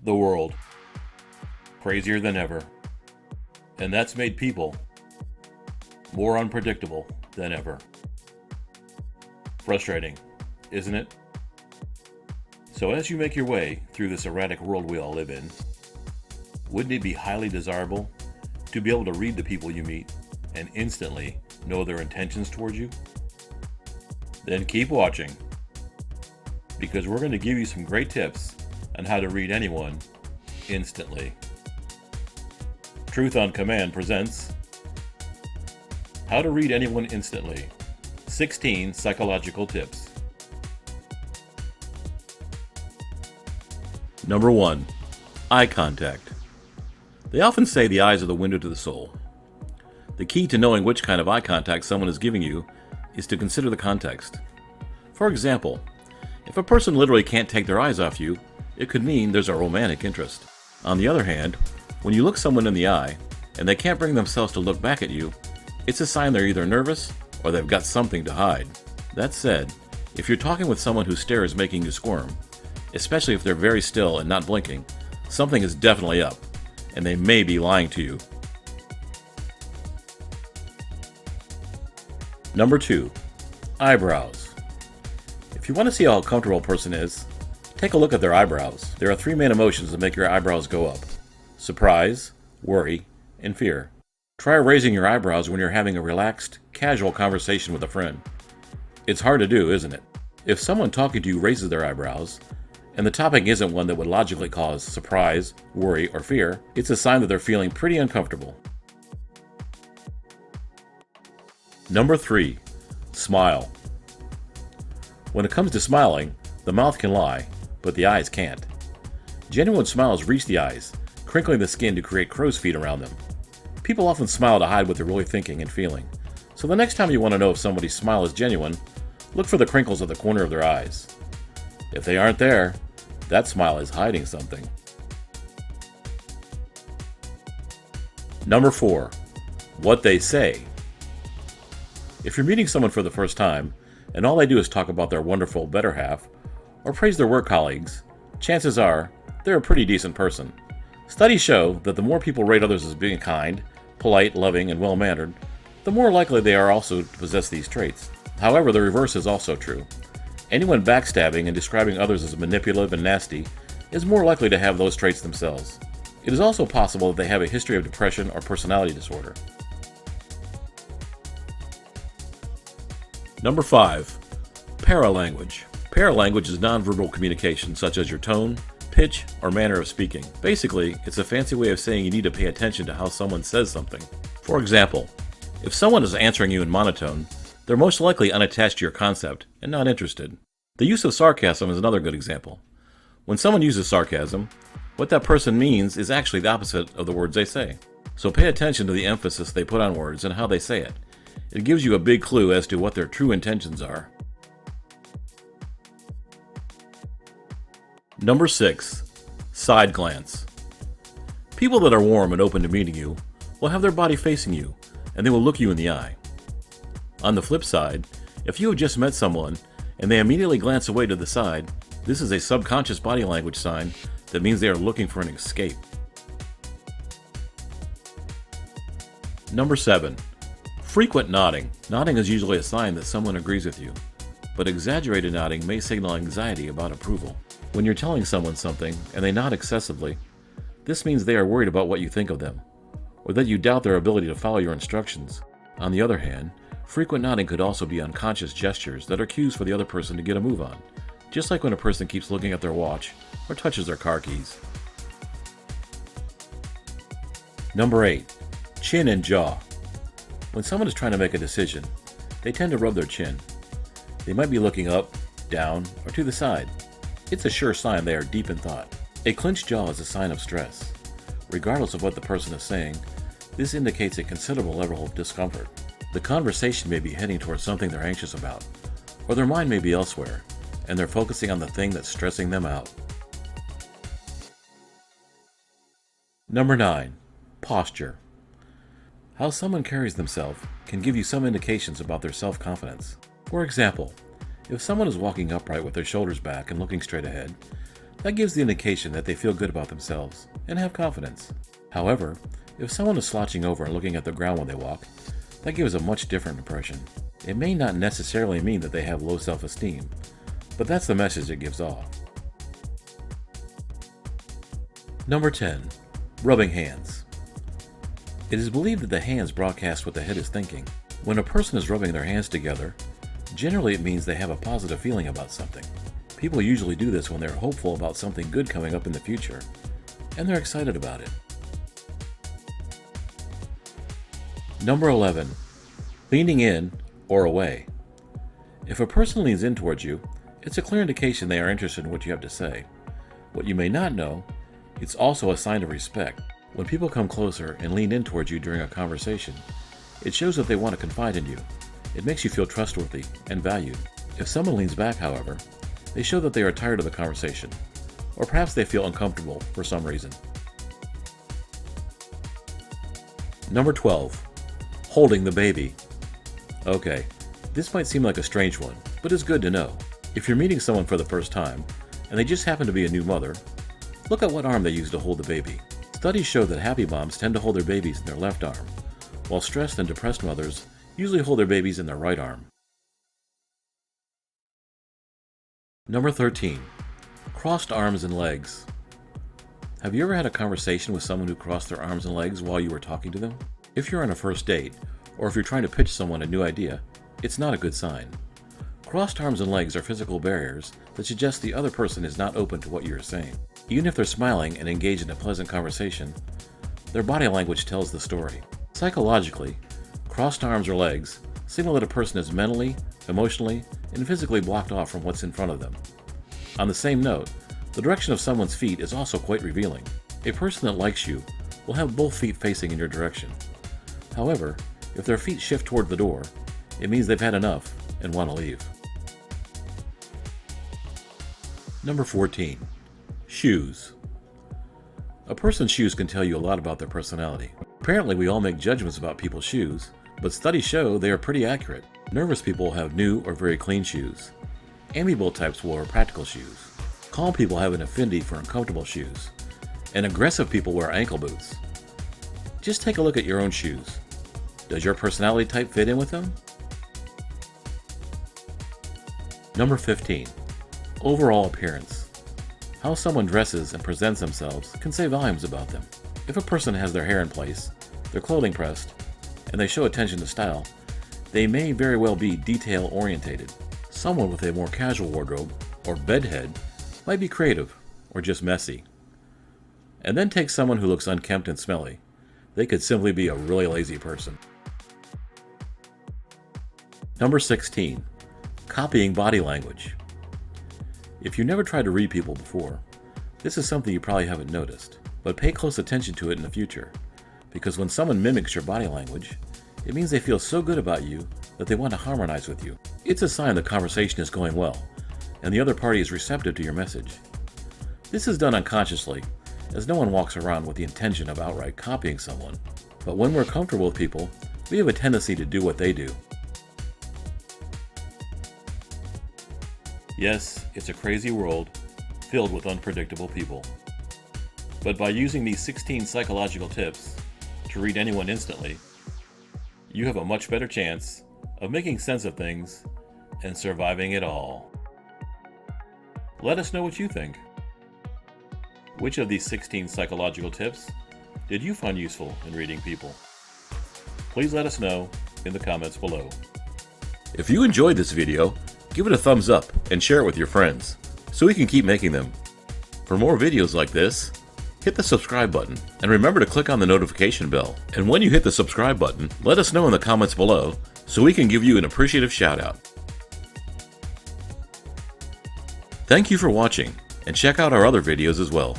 The world, crazier than ever. And that's made people more unpredictable than ever. Frustrating, isn't it? So as you make your way through this erratic world we all live in, wouldn't it be highly desirable to be able to read the people you meet and instantly know their intentions towards you? Then keep watching, because we're going to give you some great tips on how to read anyone instantly. Truth on Command presents How to Read Anyone Instantly, 16 Psychological Tips. Number 1. Eye contact. They often say the eyes are the window to the soul. The key to knowing which kind of eye contact someone is giving you is to consider the context. For example, if a person literally can't take their eyes off you, it could mean there's a romantic interest. On the other hand, when you look someone in the eye and they can't bring themselves to look back at you, it's a sign they're either nervous or they've got something to hide. That said, if you're talking with someone whose stare is making you squirm, especially if they're very still and not blinking, something is definitely up, and they may be lying to you. Number 2. Eyebrows. If you want to see how comfortable a person is, take a look at their eyebrows. There are 3 main emotions that make your eyebrows go up: surprise, worry, and fear. Try raising your eyebrows when you're having a relaxed, casual conversation with a friend. It's hard to do, isn't it? If someone talking to you raises their eyebrows, and the topic isn't one that would logically cause surprise, worry, or fear, it's a sign that they're feeling pretty uncomfortable. Number 3. Smile. When it comes to smiling, the mouth can lie, but the eyes can't. Genuine smiles reach the eyes, crinkling the skin to create crow's feet around them. People often smile to hide what they're really thinking and feeling, so the next time you want to know if somebody's smile is genuine, look for the crinkles at the corner of their eyes. If they aren't there, that smile is hiding something. Number 4. What they say. If you're meeting someone for the first time, and all they do is talk about their wonderful better half, or praise their work colleagues, chances are they're a pretty decent person. Studies show that the more people rate others as being kind, polite, loving, and well-mannered, the more likely they are also to possess these traits. However, the reverse is also true. Anyone backstabbing and describing others as manipulative and nasty is more likely to have those traits themselves. It is also possible that they have a history of depression or personality disorder. Number 5. Paralanguage. Paralanguage is nonverbal communication such as your tone, pitch, or manner of speaking. Basically, it's a fancy way of saying you need to pay attention to how someone says something. For example, if someone is answering you in monotone, they're most likely unattached to your concept and not interested. The use of sarcasm is another good example. When someone uses sarcasm, what that person means is actually the opposite of the words they say. So pay attention to the emphasis they put on words and how they say it. It gives you a big clue as to what their true intentions are. Number 6. Side glance. People that are warm and open to meeting you will have their body facing you, and they will look you in the eye. On the flip side, if you have just met someone and they immediately glance away to the side, this is a subconscious body language sign that means they are looking for an escape. Number 7. Frequent nodding. Nodding is usually a sign that someone agrees with you, but exaggerated nodding may signal anxiety about approval. When you're telling someone something and they nod excessively, this means they are worried about what you think of them, or that you doubt their ability to follow your instructions. On the other hand, frequent nodding could also be unconscious gestures that are cues for the other person to get a move on, just like when a person keeps looking at their watch or touches their car keys. Number 8. Chin and jaw. When someone is trying to make a decision, they tend to rub their chin. They might be looking up, down, or to the side. It's a sure sign they are deep in thought. A clenched jaw is a sign of stress. Regardless of what the person is saying, this indicates a considerable level of discomfort. The conversation may be heading towards something they're anxious about, or their mind may be elsewhere, and they're focusing on the thing that's stressing them out. Number 9. Posture. How someone carries themselves can give you some indications about their self-confidence. For example, if someone is walking upright with their shoulders back and looking straight ahead, That gives the indication that they feel good about themselves and have confidence. However, if someone is slouching over and looking at the ground when they walk, that gives a much different impression. It may not necessarily mean that they have low self-esteem, but that's the message it gives off. Number 10. Rubbing hands. It is believed that the hands broadcast what the head is thinking. When a person is rubbing their hands together, generally it means they have a positive feeling about something. People usually do this when they're hopeful about something good coming up in the future, and they're excited about it. Number 11. Leaning in or away. If a person leans in towards you, it's a clear indication they are interested in what you have to say. What you may not know, it's also a sign of respect. When people come closer and lean in towards you during a conversation, it shows that they want to confide in you. It makes you feel trustworthy and valued. If someone leans back, however, they show that they are tired of the conversation, or perhaps they feel uncomfortable for some reason. Number 12. Holding the baby. Okay, this might seem like a strange one, but it's good to know. If you're meeting someone for the first time, and they just happen to be a new mother, look at what arm they use to hold the baby. Studies show that happy moms tend to hold their babies in their left arm, while stressed and depressed mothers usually hold their babies in their right arm. Number 13. Crossed arms and legs. Have you ever had a conversation with someone who crossed their arms and legs while you were talking to them? If you're on a first date, or if you're trying to pitch someone a new idea, it's not a good sign. Crossed arms and legs are physical barriers that suggest the other person is not open to what you are saying. Even if they're smiling and engaged in a pleasant conversation, their body language tells the story. Psychologically, crossed arms or legs signal that a person is mentally, emotionally, and physically blocked off from what's in front of them. On the same note, the direction of someone's feet is also quite revealing. A person that likes you will have both feet facing in your direction. However, if their feet shift toward the door, it means they've had enough and want to leave. Number 14. Shoes. A person's shoes can tell you a lot about their personality. Apparently, we all make judgments about people's shoes, but studies show they are pretty accurate. Nervous people have new or very clean shoes. Amiable types will wear practical shoes. Calm people have an affinity for uncomfortable shoes. And aggressive people wear ankle boots. Just take a look at your own shoes. Does your personality type fit in with them? Number 15. Overall appearance. How someone dresses and presents themselves can say volumes about them. If a person has their hair in place, their clothing pressed, and they show attention to style, they may very well be detail-orientated. Someone with a more casual wardrobe, or bedhead, might be creative, or just messy. And then take someone who looks unkempt and smelly. They could simply be a really lazy person. Number 16. Copying body language. If you never tried to read people before, this is something you probably haven't noticed, but pay close attention to it in the future, because when someone mimics your body language, it means they feel so good about you that they want to harmonize with you. It's a sign the conversation is going well, and the other party is receptive to your message. This is done unconsciously, as no one walks around with the intention of outright copying someone, but when we're comfortable with people, we have a tendency to do what they do. Yes, it's a crazy world filled with unpredictable people. But by using these 16 psychological tips to read anyone instantly, you have a much better chance of making sense of things and surviving it all. Let us know what you think. Which of these 16 psychological tips did you find useful in reading people? Please let us know in the comments below. If you enjoyed this video, give it a thumbs up and share it with your friends so we can keep making them. For more videos like this, hit the subscribe button and remember to click on the notification bell. And when you hit the subscribe button, let us know in the comments below so we can give you an appreciative shout out. Thank you for watching, and check out our other videos as well.